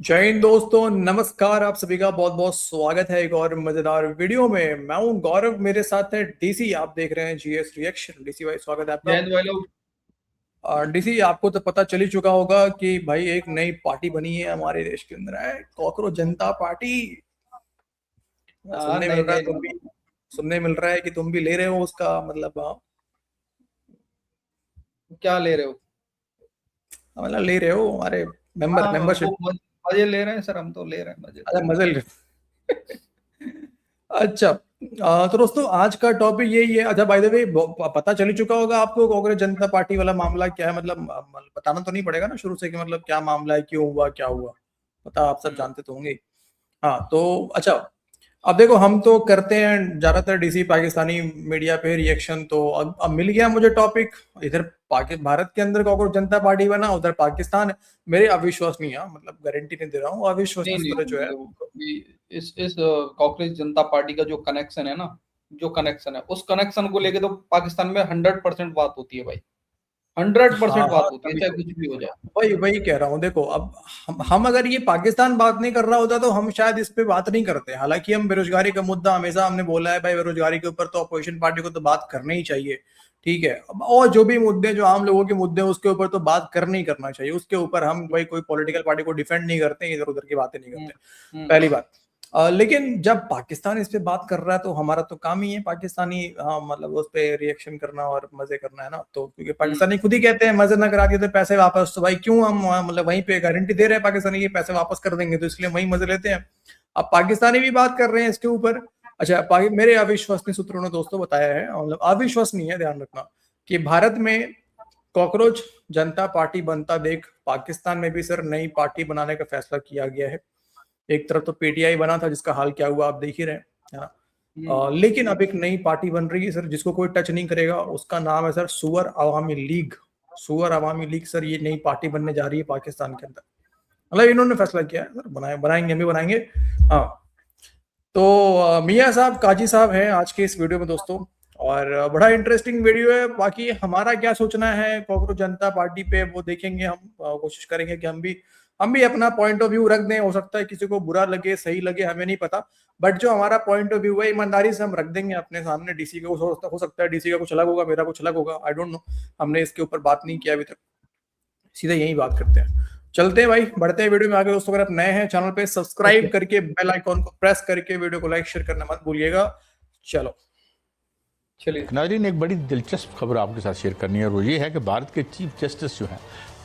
जय हिंद दोस्तों, नमस्कार। आप सभी का बहुत बहुत स्वागत है एक और मजेदार वीडियो में। मैं हूं गौरव, मेरे साथ है डीसी। आप देख रहे हैं जीएस रिएक्शन। डीसी भाई, स्वागत है आपका। जयंत भाई लोग। डीसी, आपको तो पता चल ही चुका होगा कि भाई एक नई पार्टी बनी है हमारे देश के अंदर, है कॉकरोच जनता पार्टी। हाँ, सुनने मिल नहीं रहा है नहीं तुम भी, नहीं। सुनने मिल रहा है कि तुम भी ले रहे हो उसका मतलब क्या ले रहे हो? मतलब ले रहे हो हमारे हाँ, वो मेंबरशिप। मजे ले रहे हैं सर, हम तो ले रहे हैं मजे अच्छा, तो। मजे ले अच्छा। तो दोस्तों, आज का टॉपिक यही है। अच्छा, बाय द वे, पता चल ही चुका होगा आपको कांग्रेस जनता पार्टी वाला मामला क्या है। मतलब बताना तो नहीं पड़ेगा ना शुरू से कि मतलब क्या मामला है, क्यों हुआ, क्या हुआ। पता आप सब जानते तो होंगे। हाँ तो अच्छा, अब देखो, हम तो करते हैं ज्यादातर डीसी पाकिस्तानी मीडिया पे रिएक्शन। तो अब मिल गया मुझे टॉपिक। इधर भारत के अंदर कांग्रेस जनता पार्टी बना, उधर पाकिस्तान है। मेरे अविश्वसनीय, मतलब गारंटी नहीं दे रहा हूँ, नहीं अविश्वसनीय नहीं तरह जो है। इस कांग्रेस जनता पार्टी का जो कनेक्शन है ना, जो कनेक्शन है उस कनेक्शन को लेके तो पाकिस्तान में 100% बात होती है भाई। हाँ 100% बात हाँ, होती है, तभी चाहे तो कुछ भी हो जाए। वही वही कह रहा हूँ। देखो, अब हम अगर ये पाकिस्तान बात नहीं कर रहा होता तो हम शायद इस पे बात नहीं करते। हालांकि हम बेरोजगारी का मुद्दा हमेशा हमने बोला है भाई, बेरोजगारी के ऊपर तो अपोजिशन पार्टी को तो बात करनी ही चाहिए। ठीक है, और जो भी मुद्दे, जो आम लोगों के मुद्दे हैं, उसके ऊपर तो बात करनी ही करना चाहिए। उसके ऊपर हम भाई कोई पॉलिटिकल पार्टी को डिफेंड नहीं करते, इधर उधर की बातें नहीं हम्म करते। हम्म पहली बात। लेकिन जब पाकिस्तान इस पे बात कर रहा है तो हमारा तो काम ही है पाकिस्तानी, हाँ मतलब उस पे रिएक्शन करना और मजे करना है ना। तो क्योंकि हम्म पाकिस्तानी खुद ही कहते हैं मजे ना करा दिए तो पैसे वापस। तो भाई क्यों हम मतलब वहीं पे गारंटी दे रहे हैं पाकिस्तानी, ये पैसे वापस कर देंगे, तो इसलिए वहीं मजे लेते हैं। अब पाकिस्तानी भी बात कर रहे हैं इसके ऊपर। अच्छा, मेरे अविश्वसनीय सूत्रों ने दोस्तों बताया है, मतलब अविश्वसनीय है, ध्यान रखना, कि भारत में कॉकरोच जनता पार्टी बनता देख पाकिस्तान में भी सर नई पार्टी बनाने का फैसला किया गया है। एक तरफ तो पीटीआई बना था, जिसका हाल क्या हुआ आप देख ही रहे हैं, है ना। हम्म लेकिन अब एक नई पार्टी बन रही है सर, जिसको कोई टच नहीं करेगा। उसका नाम है सर सुअर अवामी लीग। सुअर अवामी लीग सर, ये नई पार्टी बनने जा रही है पाकिस्तान के अंदर। मतलब इन्होंने फैसला किया है सर, बनाएंगे, हम भी बनाएंगे। हाँ। तो मियाँ साहब, काजी साहब हैं आज के इस वीडियो में दोस्तों। और बड़ा इंटरेस्टिंग वीडियो है। बाकी हमारा क्या सोचना है कॉकरोच जनता पार्टी पे, वो देखेंगे हम। कोशिश करेंगे कि हम भी अपना पॉइंट ऑफ व्यू रख दें। हो सकता है किसी को बुरा लगे, सही लगे, हमें नहीं पता। बट जो हमारा पॉइंट ऑफ व्यू है, ईमानदारी से हम रख देंगे अपने सामने। डीसी का हो सकता है डीसी का कुछ अलग होगा, मेरा कुछ अलग होगा, आई डोंट नो। हमने इसके ऊपर बात नहीं किया अभी तक, सीधा यही बात करते हैं। चलते हैं भाई, बढ़ते हैं वीडियो में आगे। दोस्तों, अगर आप नए हैं चैनल पे, सब्सक्राइब ओके। करके बेल आइकॉन को प्रेस करके वीडियो को लाइक शेयर करना मत भूलिएगा। चलो। चलिए। नाजरीन, एक बड़ी दिलचस्प खबर आपके साथ शेयर करनी है, और वो ये है कि भारत के चीफ जस्टिस जो हैं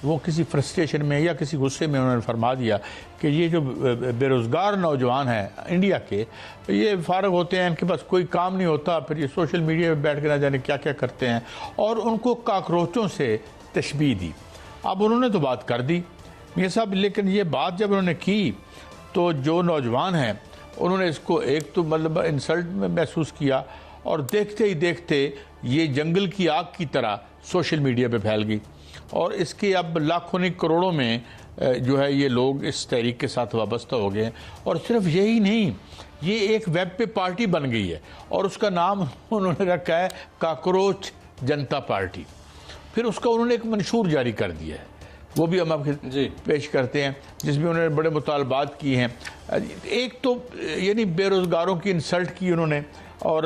वो किसी फ्रस्ट्रेशन में या किसी गुस्से में उन्होंने फरमा दिया कि ये जो बेरोज़गार नौजवान हैं इंडिया के, ये फारग होते हैं, इनके पास कोई काम नहीं होता, फिर ये सोशल मीडिया पे बैठ के ना जाने क्या क्या करते हैं, और उनको काकरोचों से तशबीह दी। अब उन्होंने तो बात कर दी मियाँ साहब, लेकिन ये बात जब उन्होंने की तो जो नौजवान हैं उन्होंने इसको एक तो मतलब इंसल्ट में महसूस किया, और देखते ही देखते ये जंगल की आग की तरह सोशल मीडिया पे फैल गई, और इसके अब लाखों नहीं करोड़ों में जो है ये लोग इस तहरीक के साथ वाबस्ता हो गए हैं। और सिर्फ यही नहीं, ये एक वेब पे पार्टी बन गई है और उसका नाम उन्होंने रखा है काकरोच जनता पार्टी। फिर उसका उन्होंने एक मंशूर जारी कर दिया है, वो भी हम आपके पेश करते हैं, जिसमें उन्होंने बड़े मुतालबात किए हैं। एक तो यानी बेरोज़गारों की इंसल्ट की उन्होंने, और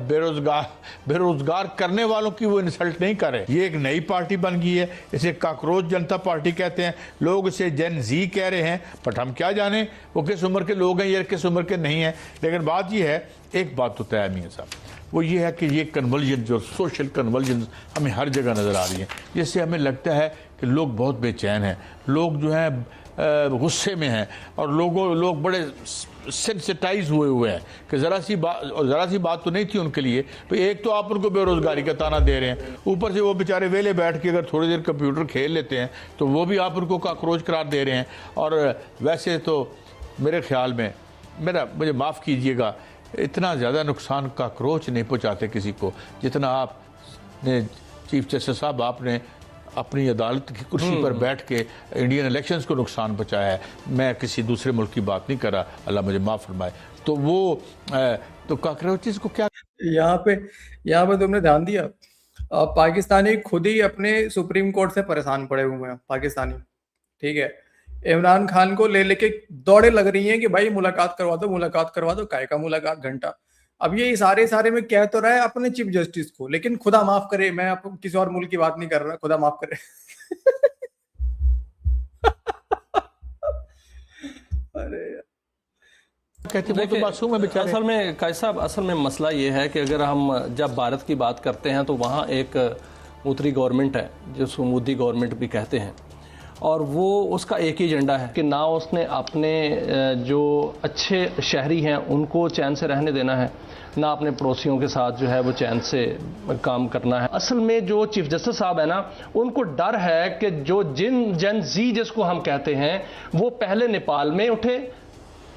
बेरोज़गार करने वालों की वो इंसल्ट नहीं कर रहे। ये एक नई पार्टी बन गई है, इसे काकरोच जनता पार्टी कहते हैं, लोग इसे जेन जी कह रहे हैं, बट हम क्या जाने वो किस उम्र के लोग हैं या किस उम्र के नहीं हैं। लेकिन बात ये है, एक बात तो तय है मियाँ साहब, वो ये है कि ये कन्वर्जन, जो सोशल कन्वर्जन हमें हर जगह नज़र आ रही है, जिससे हमें लगता है कि लोग बहुत बेचैन हैं, लोग जो हैं गुस्से में हैं, और लोग बड़े सेंसिटाइज हुए हैं कि ज़रा सी बात तो नहीं थी उनके लिए। तो एक तो आप उनको बेरोज़गारी का ताना दे रहे हैं, ऊपर से वो बेचारे वेले बैठ के अगर थोड़ी देर कंप्यूटर खेल लेते हैं तो वो भी आप उनको काकरोच करार दे रहे हैं। और वैसे तो मेरे ख्याल में, मुझे माफ़ कीजिएगा, इतना ज़्यादा नुकसान काकरोच नहीं पहुँचाते किसी को जितना आपने चीफ जस्टिस साहब, आपने अपनी अदालत की कुर्सी पर बैठ के इंडियन इलेक्शंस को नुकसान पहुंचाया है। मैं किसी दूसरे मुल्क की बात नहीं कर रहा, अल्लाह मुझे माफ़ फरमाए। तो वो तो काकरोचेस को क्या, यहाँ पे यहाँ पे तुमने ध्यान दिया, पाकिस्तानी खुद ही अपने सुप्रीम कोर्ट से परेशान पड़े हुए हैं पाकिस्तानी। ठीक है, इमरान खान को ले लेके दौड़े लग रही हैं कि भाई मुलाकात करवा दो, काय का मुलाकात घंटा। अब ये सारे में कह तो रहा है अपने चीफ जस्टिस को, लेकिन खुदा माफ करे, मैं आपको किसी और मुल्क की बात नहीं कर रहा, खुदा माफ करे। अरे कहते वो तो मासूम है बेचारे। असल में कायद साहब, असल में मसला ये है कि अगर हम जब भारत की बात करते हैं तो वहाँ एक उत्तरी गवर्नमेंट है जिसको मोदी गवर्नमेंट भी कहते हैं, और वो उसका एक ही एजेंडा है कि ना उसने अपने जो अच्छे शहरी हैं उनको चैन से रहने देना है, ना अपने पड़ोसियों के साथ जो है वो चैन से काम करना है। असल में जो चीफ जस्टिस साहब है ना, उनको डर है कि जो जेन जी जिसको हम कहते हैं, वो पहले नेपाल में उठे,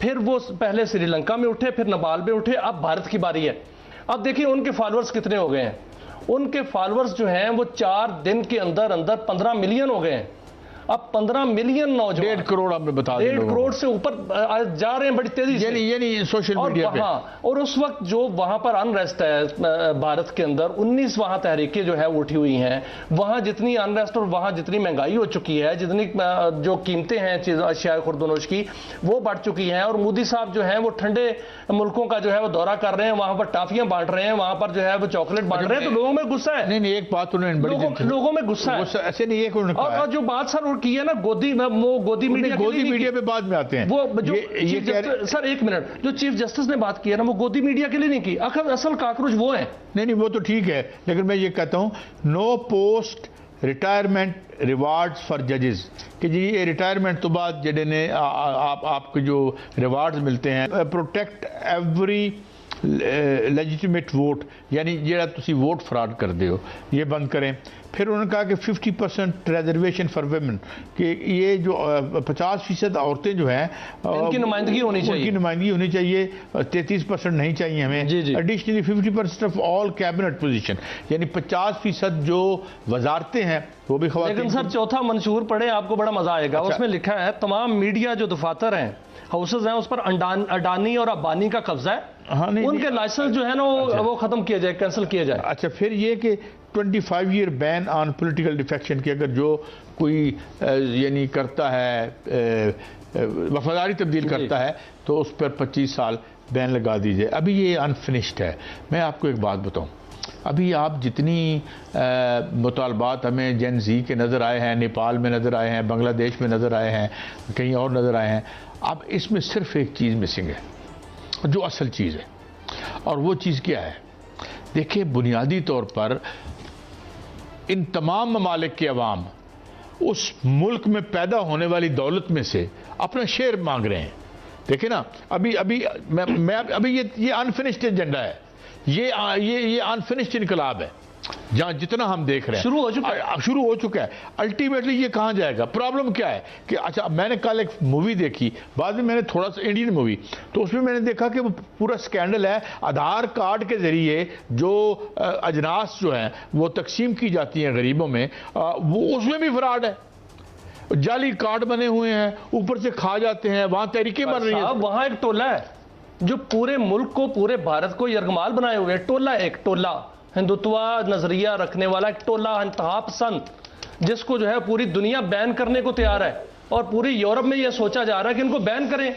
फिर वो पहले श्रीलंका में उठे, फिर नेपाल में उठे, अब भारत की बारी है। अब देखिए उनके फॉलोअर्स कितने हो गए हैं। उनके फॉलोअर्स जो हैं वो 4 दिन के अंदर 15 मिलियन हो गए हैं। अब 15 मिलियन नौजवान, 1.5 करोड़ आपने बता दिया, 1.5 करोड़ से ऊपर जा रहे हैं बड़ी तेजी से, यानी सोशल मीडिया पे। और उस वक्त जो वहां पर अनरेस्ट है भारत के अंदर, 19 वहां तहरीकें जो है उठी हुई हैं, वहां जितनी अनरेस्ट और वहां जितनी महंगाई हो चुकी है, जितनी जो कीमतें हैं अशिया खुर्दनोश की वो बढ़ चुकी हैं, और मोदी साहब जो है वो ठंडे मुल्कों का जो है वो दौरा कर रहे हैं, वहां पर टाफियां बांट रहे हैं, वहां पर जो है वो चॉकलेट बांट रहे हैं, तो लोगों में गुस्सा है। नहीं, एक बात उन्होंने लोगों में गुस्सा है, ऐसे नहीं है। और जो बात सर की है ना गोदी मीडिया पे बाद में आते हैं वो जो सर एक मिनट, जो चीफ जस्टिस ने बात की है ना, वो गोदी मीडिया के लिए नहीं की, असल काकरोच वो है। नहीं वो तो ठीक है, लेकिन मैं ये कहता हूं no post retirement rewards for जजेस, कि जी ये रिटायरमेंट तो बाद जड़े ने आपको जो रिवार्ड्स मिलते हैं, प्रोटेक्ट एवरी लेजिटिमेट वोट, यानी जेड़ा तुसी वोट फ्रॉड कर दे हो, ये बंद करें। फिर उन्होंने कहा कि 50% रिजर्वेशन फॉर वुमेन, कि ये जो 50% औरतें जो हैं इनकी नुमाइंदगी होनी चाहिए, उनकी नुमाइंदगी होनी चाहिए, 33% नहीं चाहिए हमें। Additionally 50% of all cabinet position, यानी 50% जो वजारतें हैं वो भी खवातीन। लेकिन सर चौथा मंशूर पढ़े, आपको बड़ा मजा आएगा। उसमें लिखा है तमाम मीडिया जो दफातर हैं, हाउसेज हैं, उस पर अडानी और अबानी का कब्जा है। हाँ, नहीं, उनके लाइसेंस जो है ना वो खत्म किया जाए, कैंसिल किया जाए। अच्छा, फिर ये कि 25 year ban on political defection की अगर जो कोई यानी करता है, वफादारी तब्दील करता है, तो उस पर 25 साल बैन लगा दीजिए। अभी ये अनफिनिश्ड है। मैं आपको एक बात बताऊं, अभी आप जितनी मुतालबात हमें जेन जी के नज़र आए हैं, नेपाल में नज़र आए हैं, बांग्लादेश में नज़र आए हैं, कहीं और नज़र आए हैं, अब इसमें सिर्फ एक चीज़ मिसिंग है, जो असल चीज़ है, और वो चीज़ क्या है? देखिए, बुनियादी तौर पर इन तमाम ममालिक के अवाम उस मुल्क में पैदा होने वाली दौलत में से अपना शेयर मांग रहे हैं। देखिए ना, अभी ये अनफिनिश्ड एजेंडा है, ये अनफिनिश्ड इनकलाब है, जहां जितना हम देख रहे हैं शुरू हो चुका है। अल्टीमेटली ये कहां जाएगा? प्रॉब्लम क्या है कि अच्छा, मैंने कल एक मूवी देखी, बाद में मैंने थोड़ा सा इंडियन मूवी, तो उसमें मैंने देखा कि वो पूरा स्कैंडल है। आधार कार्ड के जरिए जो अजनास जो हैं वो तकसीम की जाती हैं गरीबों में, वो उसमें भी फ्रॉड है, जाली कार्ड बने हुए हैं, ऊपर से खा जाते हैं, वहां तहरीकें बन रही है। वहां एक टोला है जो पूरे मुल्क को, पूरे भारत को यरगमाल बनाए हुए है। टोला, एक टोला हिंदुत्वा नजरिया रखने वाला एक टोला, इंतहा पसंद, जिसको जो है पूरी दुनिया बैन करने को तैयार है, और पूरी यूरोप में यह सोचा जा रहा है कि इनको बैन करें,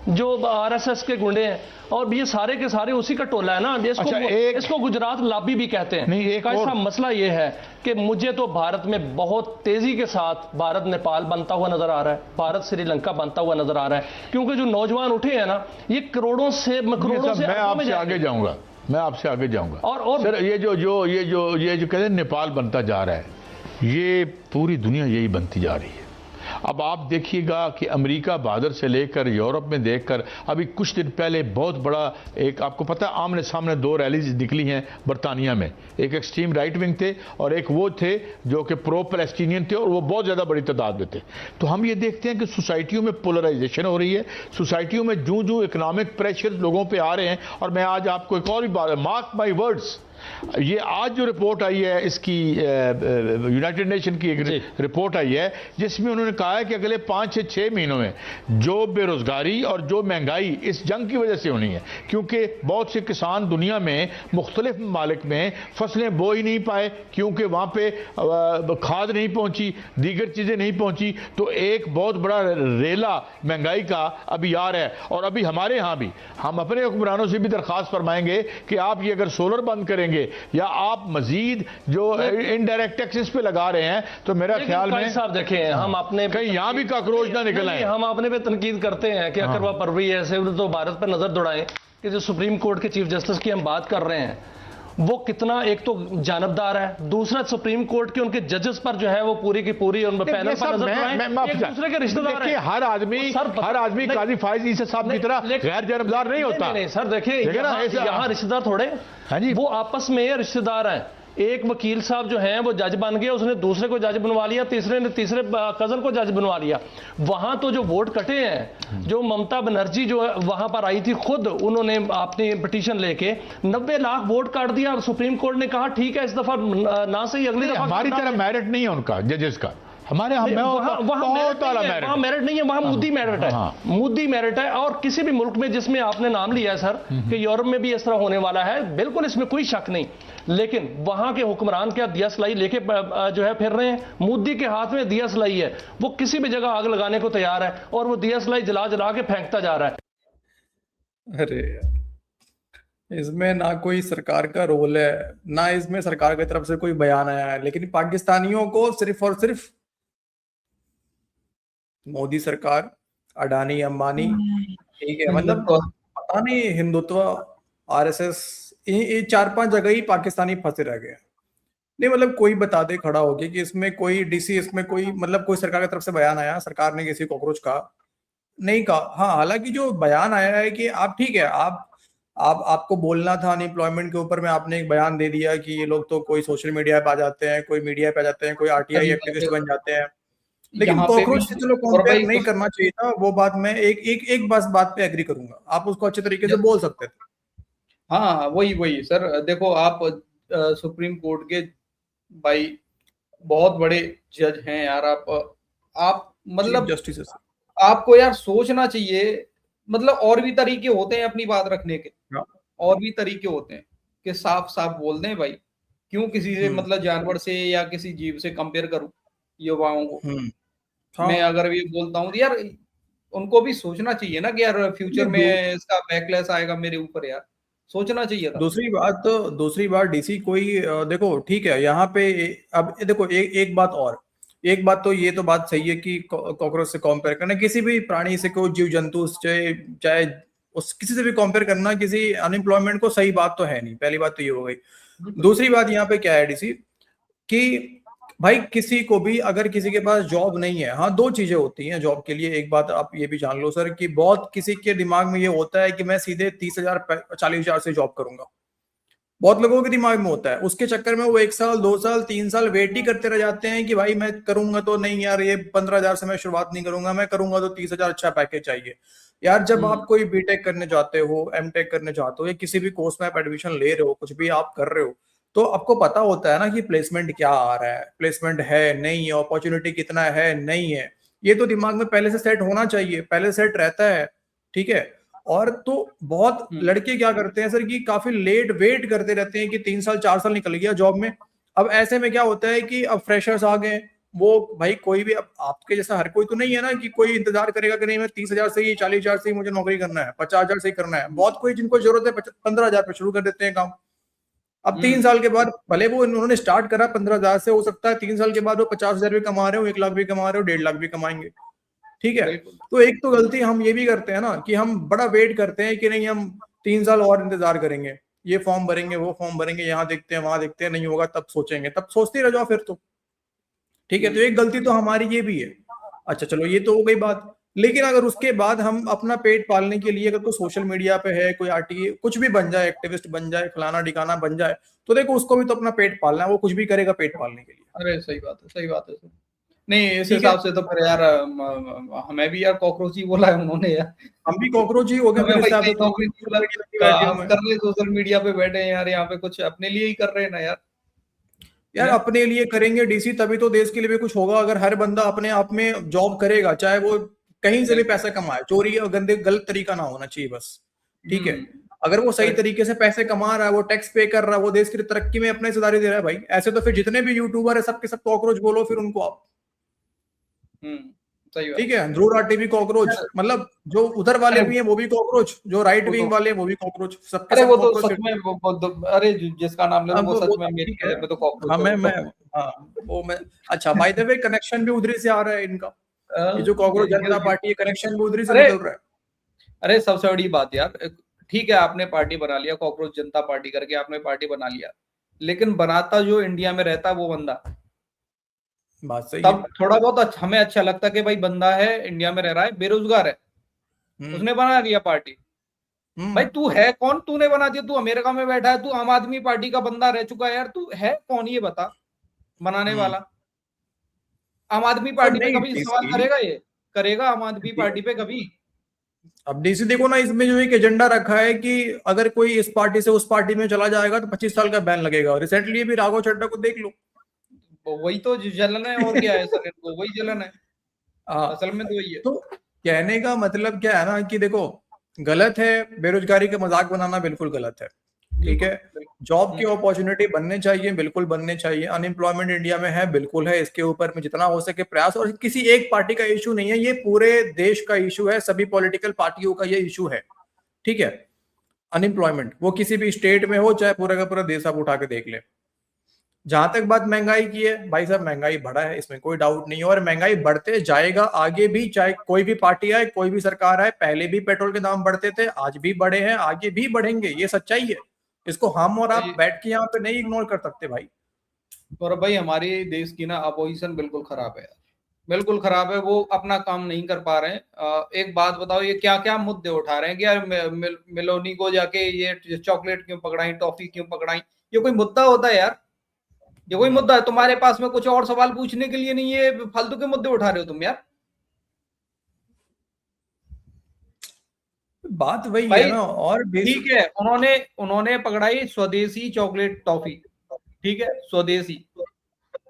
जो आरएसएस के गुंडे हैं, और ये सारे के सारे उसी का टोला है ना। इसको गुजरात लॉबी भी कहते हैं। नहीं, एक ऐसा मसला ये है कि मुझे तो भारत में बहुत तेजी के साथ भारत नेपाल बनता हुआ नजर आ रहा है, भारत श्रीलंका बनता हुआ नजर आ रहा है, क्योंकि जो नौजवान उठे हैं ना, ये करोड़ों से मैं आपसे आगे जाऊंगा, और सर ये जो कहते हैं नेपाल बनता जा रहा है, ये पूरी दुनिया यही बनती जा रही है। अब आप देखिएगा कि अमेरिका बहादुर से लेकर यूरोप में देखकर, अभी कुछ दिन पहले बहुत बड़ा एक, आपको पता है, आमने सामने 2 रैलीज निकली हैं बरतानिया में। एक एक्सट्रीम राइट विंग थे और एक वो थे जो कि प्रो पैलेस्टीनियन थे, और वो बहुत ज़्यादा बड़ी तादाद में थे। तो हम ये देखते हैं कि सोसाइटियों में पोलराइजेशन हो रही है, सोसाइटियों में जूं जूं इकोनॉमिक प्रेशर लोगों पर आ रहे हैं। और मैं आज आपको एक और भी बात, मार्क माई वर्ड्स, ये आज जो रिपोर्ट आई है, इसकी यूनाइटेड नेशन की एक रिपोर्ट आई है जिसमें उन्होंने कहा है कि अगले 5 से 6 महीनों में जो बेरोजगारी और जो महंगाई इस जंग की वजह से होनी है, क्योंकि बहुत से किसान दुनिया में मुख्तलिफ ममालिक में फसलें बो ही नहीं पाए क्योंकि वहाँ पे खाद नहीं पहुँची, दीगर चीज़ें नहीं पहुँची, तो एक बहुत बड़ा रेला महंगाई का अभी आ रहा है। और अभी हमारे यहाँ भी हम अपने हुक्मरानों से भी दरख्वास्त फरमाएंगे कि आप ये अगर सोलर बंद करेंगे या आप मजीद जो इनडायरेक्ट टैक्सेस पे लगा रहे हैं, तो मेरा ख्याल में साहब देखें, हम अपने कहीं यहाँ भी काकरोच ना निकल आए। हम अपने पे तनकीद करते हैं कि अगर वह परवी ऐसे तो भारत पर नजर दौड़ाएं कि जो सुप्रीम कोर्ट के चीफ जस्टिस की हम बात कर रहे हैं वो कितना एक तो जानबदार है, दूसरा सुप्रीम कोर्ट के उनके जजेस पर जो है वो पूरी की पूरी उन पैनल पर नजर दौड़ाएं, एक दूसरे के रिश्तेदार हैं। हर आदमी काजी फायज ईसा साहब की तरह गैर जानबदार नहीं होता। नहीं सर, देखिए यहाँ रिश्तेदार थोड़े, वो आपस में रिश्तेदार हैं। एक वकील साहब जो हैं वो जज बन गए, उसने दूसरे को जज बनवा लिया, तीसरे ने तीसरे कजन को जज बनवा लिया। वहां तो जो वोट कटे हैं, जो ममता बनर्जी जो वहां पर आई थी, खुद उन्होंने अपनी पिटीशन लेके 90 लाख वोट काट दिया। सुप्रीम कोर्ट ने कहा ठीक है इस दफा ना सही, अगली दफा हमारी तरह मेरिट नहीं है उनका जजेस का, हमारे वहां मेरिट नहीं है, वहां मुद्दी मेरिट है। मुद्दी मेरिट है। और किसी भी मुल्क में जिसमें आपने नाम लिया है सर कि यूरोप में भी इस तरह होने वाला है, बिल्कुल इसमें कोई शक नहीं, लेकिन वहां के हुक्मरान क्या दिया सलाई लेके जो है फिर रहे हैं। मोदी के हाथ में दिया सलाई है, वो किसी भी जगह आग लगाने को तैयार है और वो दिया सलाई जला जला के फेंकता जा रहा है। अरे यार, इसमें ना कोई सरकार का रोल है, ना इसमें सरकार की तरफ से कोई बयान आया है, लेकिन पाकिस्तानियों को सिर्फ और सिर्फ मोदी सरकार, अडानी अंबानी, ठीक है, मतलब पता नहीं हिंदुत्व, आरएसएस, ये 4-5 जगह ही पाकिस्तानी फंसे रह गए। नहीं मतलब कोई बता दे खड़ा होके कि इसमें कोई डीसी, इसमें कोई मतलब कोई सरकार की तरफ से बयान आया, सरकार ने किसी कॉकरोच का नहीं कहा। हाँ, हालांकि जो बयान आया है कि आप ठीक है, आपको बोलना था अनएम्प्लॉयमेंट के ऊपर में, आपने एक बयान दे दिया कि ये लोग तो कोई सोशल मीडिया पे आ जाते हैं, कोई मीडिया पे आ जाते हैं, कोई आरटीआई एक्टिविस्ट बन जाते हैं, लेकिन कॉकरोच से चलो कंपेयर नहीं करना चाहिए था। वो बात मैं एक बात पे एग्री करूंगा, आप उसको अच्छे तरीके से बोल सकते थे। हाँ, वही सर, देखो आप सुप्रीम कोर्ट के भाई बहुत बड़े जज हैं यार, आप मतलब जस्टिस, आपको यार सोचना चाहिए, मतलब और भी तरीके होते हैं अपनी बात रखने के, और भी तरीके होते हैं कि साफ साफ बोल दें भाई, क्यों किसी से मतलब जानवर से या किसी जीव से कंपेयर करूं युवाओं को। मैं अगर ये बोलता हूँ यार, उनको भी सोचना चाहिए ना कि यार फ्यूचर में इसका बैकलैश आएगा मेरे ऊपर, यार सोचना चाहिए था। दूसरी बात डीसी कोई देखो ठीक है, यहाँ पे अब देखो एक बात तो ये तो बात सही है कि कॉकरोच से कंपेयर करना, किसी भी प्राणी से, कोई जीव जंतु चाहे उस किसी से भी कंपेयर करना किसी अनएम्प्लॉयमेंट को सही बात तो है नहीं। पहली बात तो ये हो गई। दूसरी बात यहाँ पे क्या है डीसी कि भाई किसी को भी अगर किसी के पास जॉब नहीं है, हाँ 2 चीजें होती हैं जॉब के लिए। एक बात आप ये भी जान लो सर कि बहुत किसी के दिमाग में ये होता है कि मैं सीधे 30,000 40,000 से जॉब करूंगा, बहुत लोगों के दिमाग में होता है। उसके चक्कर में वो 1 साल 2 साल 3 साल वेट ही करते रह जाते हैं कि भाई मैं करूंगा तो नहीं यार, ये 15,000 से मैं शुरुआत नहीं करूंगा, मैं करूंगा तो 30,000 अच्छा पैकेज चाहिए। यार जब आप कोई बीटेक करने जाते हो, एमटेक करने जाते हो, या किसी भी कोर्स में आप एडमिशन ले रहे हो, कुछ भी आप कर रहे हो, तो आपको पता होता है ना कि प्लेसमेंट क्या आ रहा है, प्लेसमेंट है नहीं है, अपॉर्चुनिटी कितना है नहीं है, ये तो दिमाग में पहले से सेट होना चाहिए, पहले सेट रहता है, ठीक है। और तो बहुत लड़के क्या करते हैं सर कि काफी लेट वेट करते रहते हैं कि 3 साल 4 साल निकल गया जॉब में। अब ऐसे में क्या होता है कि अब फ्रेशर्स आ गए, वो भाई कोई भी, अब आपके जैसा हर कोई तो नहीं है ना कि कोई इंतजार करेगा कि नहीं मैं 30,000 से ही 40,000 से ही मुझे नौकरी करना है, 50,000 से ही करना है। बहुत कोई जिनको जरूरत है 15,000 पे शुरू कर देते हैं काम। अब 3 साल के बाद भले वो उन्होंने स्टार्ट करा 15,000 से, हो सकता है 3 साल के बाद वो 50,000 भी कमा रहे हो, 1 लाख भी कमा रहे हो, 1.5 लाख भी कमाएंगे, ठीक है। तो एक तो गलती हम ये भी करते हैं ना कि हम बड़ा वेट करते हैं कि नहीं हम 3 साल और इंतजार करेंगे, ये फॉर्म भरेंगे, वो फॉर्म भरेंगे, यहाँ देखते हैं वहां देखते हैं, नहीं होगा तब सोचेंगे, तब सोचते रह जाओ फिर तो, ठीक है। तो एक गलती तो हमारी ये भी है। अच्छा चलो ये तो हो गई बात, लेकिन अगर उसके बाद हम अपना पेट पालने के लिए अगर कोई सोशल मीडिया पे है, कोई आरटीए कुछ भी बन जाए, एक्टिविस्ट बन जाए, फलाना ठिकाना बन जाए, तो देखो उसको भी तो अपना पेट पालना है, वो कुछ भी करेगा पेट पालने के लिए। अरे सही बात है सर। नहीं इस ठीक है हिसाब से तो फिर यार हमें भी यार कॉकरोच ही बोला है उन्होंने यार। हम भी कॉकरोच ही हो गए हमें फिर इस भाई हिसाब से कहीं तो नौकरी नहीं सोशल मिला। मीडिया पे बैठे हम हुए हैं कर ले सोशल मीडिया पे बैठे हैं यार, यहाँ पे कुछ अपने लिए ही कर रहे हैं ना यार। यार। अपने लिए करेंगे डीसी तभी तो देश के लिए भी कुछ होगा। अगर हर बंदा अपने आप में जॉब करेगा, चाहे वो कहीं से भी पैसा कमाए, चोरी और गंदे गलत तरीका ना होना चाहिए बस, ठीक है। अगर वो सही तरीके से पैसे कमा रहा है, वो टैक्स पे कर रहा है, वो देश की तरक्की में अपने हिस्सेदारी दे रहा है भाई, ऐसे तो फिर जितने भी यूट्यूबर है सबके सब कॉकरोच बोलो फिर उनको आप, सही बात। ठीक है। ध्रुव राठी भी कॉकरोच, मतलब जो उधर वाले अरे भी हैं वो भी कॉकरोच, जो राइट वो विंग तो वाले हैं वो भी कॉकरोच, सबके अरे सब वो तो कॉकरोच। सच में अरे जिसका नाम ले लो अब वो सच वो में तो मेरी ठीक है। नजर में तो कॉकरोच हाँ है वो तो। हाँ वो मैं अच्छा, बाय द वे कनेक्शन भी उधर से आ रहा है इनका, ये जो कॉकरोच जनता पार्टी है कनेक्शन भी उधर से अरे निकल रहा है। अरे सबसे बड़ी बात यार, ठीक है आपने पार्टी बना लिया, कॉकरोच जनता पार्टी करके आपने पार्टी बना लिया, लेकिन बनाता जो इंडिया में रहता वो बंदा, बात सही है। तब थोड़ा बहुत हमें अच्छा लगता कि भाई बंदा है इंडिया में रह रहा है, बेरोजगार है, उसने बना लिया पार्टी। भाई तू है कौन, तूने बना दिया, तू अमेरिका में बैठा है, तू आम आदमी पार्टी का बंदा रह चुका है यार, तू है कौन ये बता बनाने वाला। आम आदमी और पार्टी पे नहीं कभी सवाल डीसी, करेगा, ये करेगा आम आदमी पार्टी पे कभी? अब डीसी देखो ना, इसमें जो एक एजेंडा रखा है कि अगर कोई इस पार्टी से उस पार्टी में चला जाएगा तो 25 साल का बैन लगेगा। रिसेंटली भी राघव चड्ढा को देख लो। वही तो जलन है और क्या है सर, इनको वही जलन है, हाँ, असल में तो वही है। तो कहने का मतलब क्या है ना कि देखो, गलत है बेरोजगारी का मजाक बनाना, बिल्कुल गलत है, ठीक है। जॉब की अपॉर्चुनिटी बनने चाहिए, बिल्कुल बनने चाहिए। अनएम्प्लॉयमेंट इंडिया में है, बिल्कुल है, इसके ऊपर में जितना हो सके प्रयास। और किसी एक पार्टी का इशू नहीं है, ये पूरे देश का इशू है, सभी पॉलिटिकल पार्टियों का ये इशू है, ठीक है। अनएम्प्लॉयमेंट वो किसी भी स्टेट में हो, चाहे पूरा का पूरा देश आप उठा के देख ले। जहां तक बात महंगाई की है, भाई साहब महंगाई बढ़ा है, इसमें कोई डाउट नहीं है, और महंगाई बढ़ते जाएगा आगे भी, चाहे कोई भी पार्टी आए, कोई भी सरकार आए। पहले भी पेट्रोल के दाम बढ़ते थे, आज भी बढ़े हैं, आगे भी बढ़ेंगे, ये सच्चाई है। इसको हम और आप बैठ के यहाँ पे नहीं इग्नोर कर सकते भाई। और भाई हमारे देश की ना अपोजिशन बिल्कुल खराब है यार, बिल्कुल खराब है, वो अपना काम नहीं कर पा रहे हैं। एक बात बताओ, ये क्या क्या मुद्दे उठा रहे हैं कि यार मेलोनी को जाके ये चॉकलेट क्यों पकड़ाई, टॉफी क्यों पकड़ाई, ये कोई मुद्दा होता है यार? ये कोई मुद्दा है? तुम्हारे पास में कुछ और सवाल पूछने के लिए नहीं है, फालतू के मुद्दे उठा रहे हो तुम यार। बात वही भाई है ना। और ठीक है, उन्होंने पकड़ाई स्वदेशी चॉकलेट टॉफी, ठीक है स्वदेशी।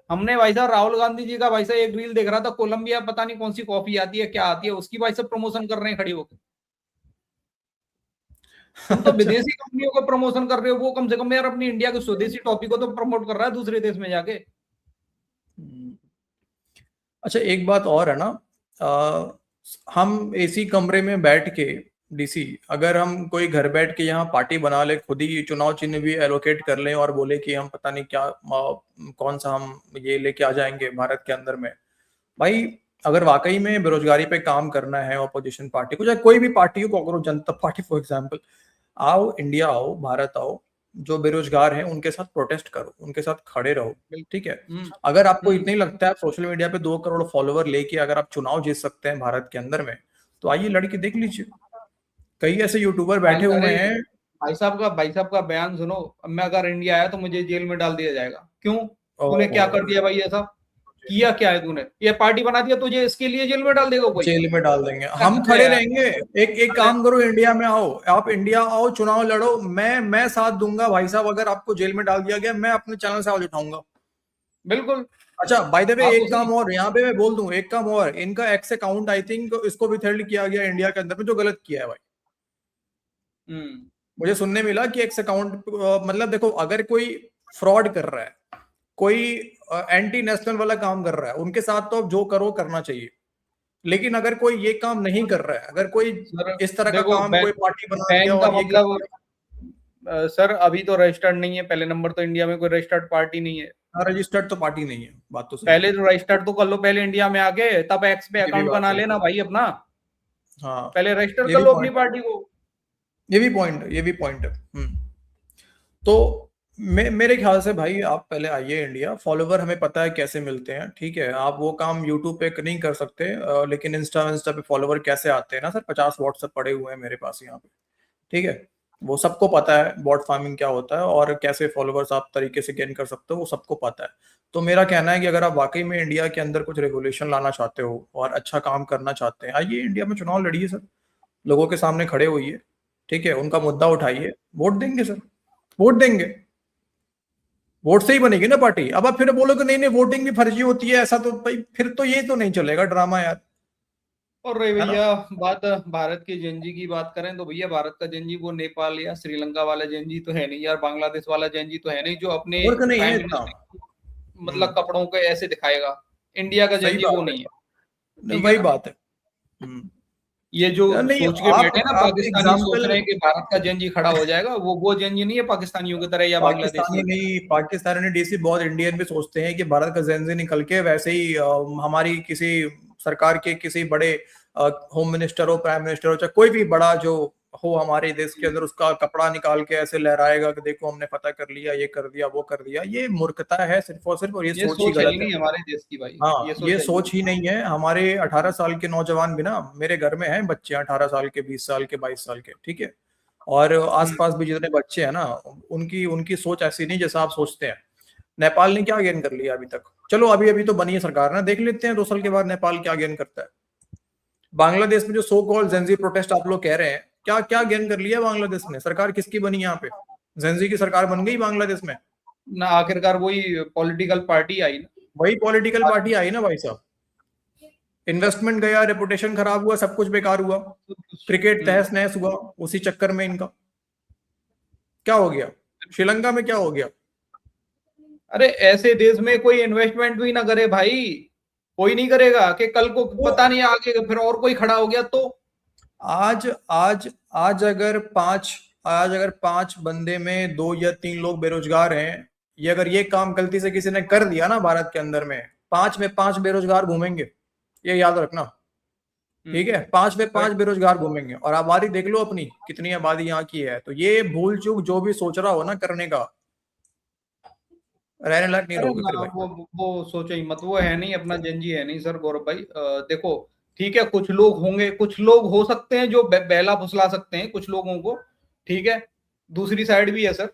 हमने भाई साहब राहुल गांधी जी का भाई साहब एक रील देख रहा था, कोलंबिया पता नहीं कौन सी कॉफी आती है, क्या आती है, उसकी भाई साहब प्रमोशन कर रहे हैं खड़ी होकर। तुम तो विदेशी कंपनियों का प्रमोशन कर रहे हो, वो कम से कम यार अपनी इंडिया की स्वदेशी टॉफी को तो प्रमोट कर रहा है दूसरे देश में जाके। अच्छा एक बात और है ना, हम एसी कमरे में बैठ के डीसी, अगर हम कोई घर बैठ के यहाँ पार्टी बना ले, खुद ही चुनाव चिन्ह भी एलोकेट कर लें और बोले कि हम पता नहीं क्या कौन सा हम ये लेके आ जाएंगे भारत के अंदर में, भाई अगर वाकई में बेरोजगारी पे काम करना है ऑपोजिशन पार्टी को, चाहे कोई भी पार्टी हो, कांग्रेस जनता पार्टी फॉर एग्जाम्पल, आओ इंडिया आओ, भारत आओ, जो बेरोजगार हैं उनके साथ प्रोटेस्ट करो, उनके साथ खड़े रहो, ठीक है। अगर आपको इतना ही लगता है सोशल मीडिया पे 2 करोड़ फॉलोवर लेके अगर आप चुनाव जीत सकते हैं भारत के अंदर में, तो आइए लड़के देख लीजिए। कई ऐसे यूट्यूबर बैठे हुए हैं। भाई साहब का बयान सुनो, मैं अगर इंडिया आया तो मुझे जेल में डाल दिया जाएगा। क्यों? तूने क्या कर दिया भाई? ऐसा किया क्या है तूने? ये पार्टी बना दिया तुझे, इसके लिए जेल में डाल देगा कोई? जेल में डाल देंगे, हम खड़े रहेंगे। एक काम करो, इंडिया में आओ, आप इंडिया आओ, चुनाव लड़ो, मैं साथ दूंगा भाई साहब। अगर आपको जेल में डाल दिया गया, मैं अपने चैनल से आवाज उठाऊंगा, बिल्कुल। अच्छा बाय द वे एक काम और यहाँ पे मैं बोल दूं, एक काम और, इनका एक्स अकाउंट आई थिंक इसको भी थर्ड किया गया इंडिया के अंदर में, जो गलत किया है भाई। मुझे सुनने मिला कि एक्स अकाउंट, मतलब देखो अगर कोई फ्रॉड कर रहा है, कोई एंटी नेशनल वाला काम कर रहा है, उनके साथ तो जो करो करना चाहिए। लेकिन अगर कोई ये काम नहीं कर रहा है, अगर कोई इस तरह का काम कोई पार्टी बना दिया और ये मतलब सर अभी तो रजिस्टर्ड नहीं है, पहले नंबर तो इंडिया में कोई रजिस्टर्ड पार्टी नहीं है। रजिस्टर्ड तो पार्टी नहीं है, बात तो सही। पहले तो रजिस्टर्ड तो कर लो पहले इंडिया में आके, तब एक्स पे अकाउंट बना लेना भाई अपना। हाँ पहले रजिस्टर कर लो अपनी पार्टी को। ये भी पॉइंट है। तो मेरे ख्याल से भाई आप पहले आइए इंडिया, फॉलोवर हमें पता है कैसे मिलते हैं, ठीक है। आप वो काम यूट्यूब पे नहीं कर सकते, लेकिन इंस्टा पे फॉलोवर कैसे आते हैं ना सर, 50 व्हाट्सएप पड़े हुए हैं मेरे पास यहाँ पे, ठीक है। वो सबको पता है बॉट फार्मिंग क्या होता है और कैसे फॉलोवर्स आप तरीके से गेन कर सकते हो, वो सबको पता है। तो मेरा कहना है कि अगर आप वाकई में इंडिया के अंदर कुछ रेगुलेशन लाना चाहते हो और अच्छा काम करना चाहते हैं, आइए इंडिया में चुनाव लड़िए सर, लोगों के सामने खड़े होइए, ठीक है, उनका मुद्दा उठाइए, वोट देंगे सर, वोट देंगे, वोट से ही बनेगी ना पार्टी। अब आप फिर बोलोगे नहीं नहीं वोटिंग भी फर्जी होती है, ऐसा तो भाई फिर तो ये तो नहीं चलेगा ड्रामा यार। और रही भैया बात भारत के जेनजी की बात करें तो भैया भारत का जेनजी वो नेपाल या श्रीलंका वाला जेनजी तो है नहीं यार, बांग्लादेश वाला जेनजी तो है नहीं जो अपने नहीं है प्राइम इतना, मिनिस्टर मतलब कपड़ों को ऐसे दिखाएगा। इंडिया का जेनजी वो नहीं है, वही बात है। ये जो नहीं, सोच के बैठे ना पाकिस्तानी सोच रहे हैं कि भारत का जेनजी खड़ा हो जाएगा, वो जेनजी नहीं है पाकिस्तानियों की तरह या बांग्लादेशी नहीं, पाकिस्तानी डीसी बहुत इंडियन भी सोचते हैं कि भारत का जेनजी निकल के वैसे ही हमारी किसी सरकार के किसी बड़े होम मिनिस्टर हो, प्राइम मिनिस्टर हो, चाहे कोई भी बड़ा जो हो हमारे देश के अंदर, उसका कपड़ा निकाल के ऐसे लहराएगा कि देखो हमने पता कर लिया, ये कर दिया, वो कर दिया। ये मूर्खता है सिर्फ और सिर्फ, और ये सोच ही गलत है हमारे देश की भाई। हाँ, ये सोच ही नहीं है। हमारे 18 साल के नौजवान भी ना, मेरे घर में हैं बच्चे 18 साल के, 20 साल के, 22 साल के, ठीक है, और आसपास भी जितने बच्चे हैं ना, उनकी उनकी सोच ऐसी नहीं जैसा आप सोचते हैं। नेपाल ने क्या गेन कर लिया अभी तक? चलो अभी तो बनी है सरकार ना, देख लेते हैं 2 साल के बाद नेपाल क्या गेन करता है। बांग्लादेश में जो सो कॉल्ड जेंजी प्रोटेस्ट आप लोग कह रहे हैं, क्या क्या गेन कर लिया बांग्लादेश ने? सरकार किसकी बनी यहाँ पे? जेंजी की सरकार बन गई बांग्लादेश में ना, आखिरकार वही पॉलिटिकल पार्टी आई ना, वही पॉलिटिकल पार्टी आई ना भाई साहब। इन्वेस्टमेंट गया, रेपुटेशन खराब हुआ, सब कुछ बेकार हुआ, क्रिकेट तहस नहस हुआ उसी चक्कर में इनका। क्या हो गया श्रीलंका में, क्या हो गया? अरे ऐसे देश में कोई इन्वेस्टमेंट भी ना करे भाई, कोई नहीं करेगा कि कल को पता नहीं आगे फिर और कोई खड़ा हो गया तो। आज अगर 5 बंदे में 2 या 3 लोग बेरोजगार हैं, ये अगर ये काम गलती से किसी ने कर दिया ना भारत के अंदर में, 5 में 5 बेरोजगार घूमेंगे, ये याद रखना, ठीक है? 5 में 5 बेरोजगार घूमेंगे। और आबादी देख लो अपनी कितनी आबादी यहाँ की है। तो ये भूल चूक जो भी सोच रहा हो ना करने का, रहने लायक नहीं रहोगे फिर भाई। वो सोचो ही मत, वो है नहीं अपना जेनजी है नहीं सर गौरव भाई। देखो ठीक है, कुछ लोग होंगे, कुछ लोग हो सकते हैं जो बहला फुसला सकते हैं कुछ लोगों को, ठीक है, दूसरी साइड भी है सर,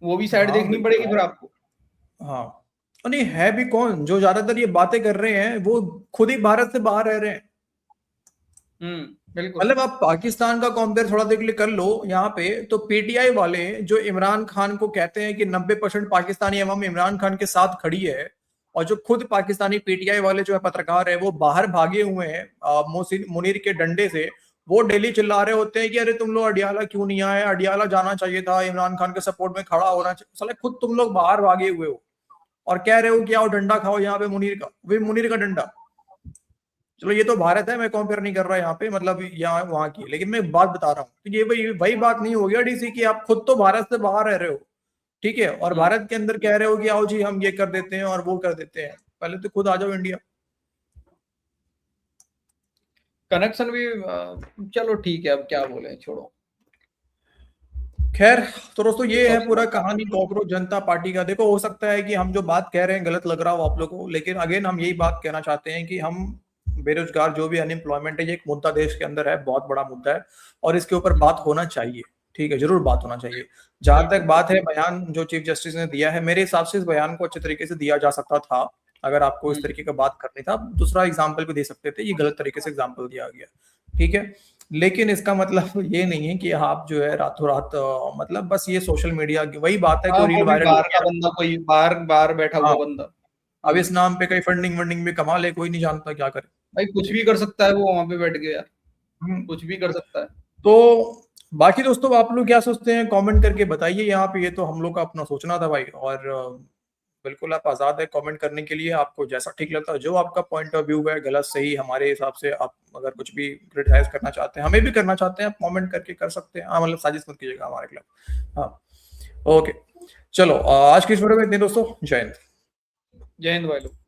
वो भी साइड देखनी पड़ेगी फिर आपको। हाँ, नहीं है भी कौन जो ज्यादातर ये बातें कर रहे हैं, वो खुद ही भारत से बाहर रह रहे हैं। बिल्कुल, मतलब आप पाकिस्तान का कंपेयर थोड़ा देख कर लो यहाँ पे, तो पीटीआई वाले जो इमरान खान को कहते हैं कि 90% पाकिस्तानी अवाम इमरान खान के साथ खड़ी है, और जो खुद पाकिस्तानी पीटीआई वाले जो है पत्रकार है, वो बाहर भागे हुए हैं मुनीर के डंडे से, वो डेली चिल्ला रहे होते हैं कि अरे तुम लोग अडियाला क्यों नहीं आए, अडियाला जाना चाहिए था, इमरान खान के सपोर्ट में खड़ा होना चाहिए। साले खुद तुम लोग बाहर भागे हुए हो और कह रहे हो कि आओ डंडा खाओ यहाँ पे मुनीर का, वे मुनीर का डंडा। चलो ये तो भारत है, मैं कंपेयर नहीं कर रहा यहाँ पे, मतलब यहाँ वहां की, लेकिन मैं बात बता रहा हूँ तो ये वही बात नहीं हो गया डीसी की आप खुद तो भारत से बाहर रह रहे हो, ठीक है, और भारत के अंदर कह रहे हो कि आओ जी हम ये कर देते हैं और वो कर देते हैं। पहले तो खुद आ जाओ इंडिया। कनेक्शन भी चलो ठीक है, अब क्या बोले, छोड़ो। खैर तो दोस्तों ये है पूरा कहानी कॉकरोच जनता पार्टी का। देखो हो सकता है कि हम जो बात कह रहे हैं गलत लग रहा हो आप लोगों को, लेकिन अगेन हम यही बात कहना चाहते हैं कि हम बेरोजगार जो भी अनएम्प्लॉयमेंट है, ये एक मुद्दा देश के अंदर है, बहुत बड़ा मुद्दा है और इसके ऊपर बात होना चाहिए, ठीक है, जरूर बात होना चाहिए। जहां तक बात है बयान जो चीफ जस्टिस ने दिया है, मेरे हिसाब से इस बयान को अच्छे तरीके से दिया जा सकता था। अगर आपको इस तरीके का बात करनी था, दूसरा एग्जाम्पल भी दे सकते थे, ये गलत तरीके से एग्जाम्पल दिया गया, ठीक है, लेकिन इसका मतलब ये नहीं है कि आप जो है रातों रात मतलब बस ये सोशल मीडिया की वही बात है, कोई रील वायरल बाहर का बंदा, कोई बाहर बैठा हुआ बंदा, अब इस नाम पे कहीं फंडिंग भी कमा ले, कोई नहीं जानता क्या करे भाई, कुछ भी कर सकता है वो वहां पे बैठ के यार, कुछ भी कर सकता है। तो बाकी दोस्तों आप लोग क्या सोचते हैं कमेंट करके बताइए यहाँ पे। ये तो हम लोग का अपना सोचना था भाई, और बिल्कुल आप आजाद है कमेंट करने के लिए, आपको जैसा ठीक लगता है, जो आपका पॉइंट ऑफ व्यू है गलत सही, हमारे हिसाब से आप अगर कुछ भी क्रिटिसाइज करना चाहते हैं, हमें भी करना चाहते हैं, आप कमेंट करके कर सकते हैं। हाँ मतलब साजिश मत कीजिएगा हमारे खिलाफ। हाँ ओके, चलो आज की इस वीडियो में इतने दोस्तों, जय हिंद। जय हिंद भाई लोग।